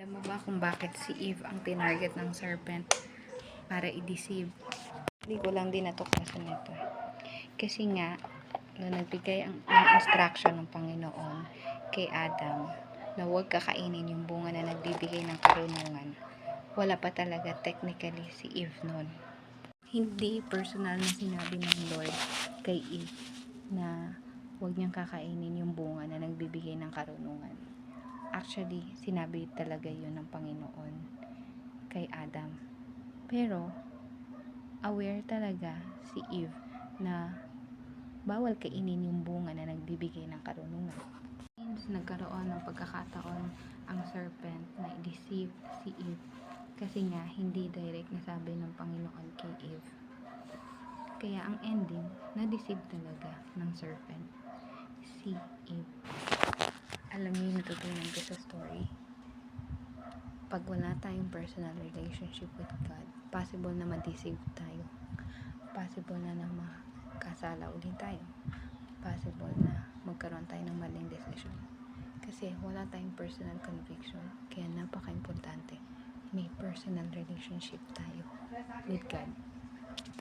Alam mo ba kung bakit si Eve ang tinarget ng serpent para i-deceive? Hindi ko lang din natuklasan ito. Kasi nga, nung nagbigay ng instruction ng Panginoon kay Adam na huwag kakainin yung bunga na nagbibigay ng karunungan, wala pa talaga technically si Eve nun. Hindi personal na sinabi ng Lord kay Eve na huwag niyang kakainin yung bunga na nagbibigay ng karunungan. Actually, sinabi talaga yun ng Panginoon kay Adam. Pero, aware talaga si Eve na bawal kainin yung bunga na nagbibigay ng karunungan. Since nagkaroon ng pagkakataon ang serpent na i-deceive si Eve, kasi nga hindi direct na sabi ng Panginoon kay Eve. Kaya ang ending, na-deceive talaga ng serpent si Eve. Alam niyo yung natutunan ko sa story? Pag wala tayong personal relationship with God, possible na ma-deceive tayo. Possible na makasala ulit tayo. Possible na magkaroon tayo ng maling decision. Kasi wala tayong personal conviction. Kaya napaka-importante, may personal relationship tayo with God.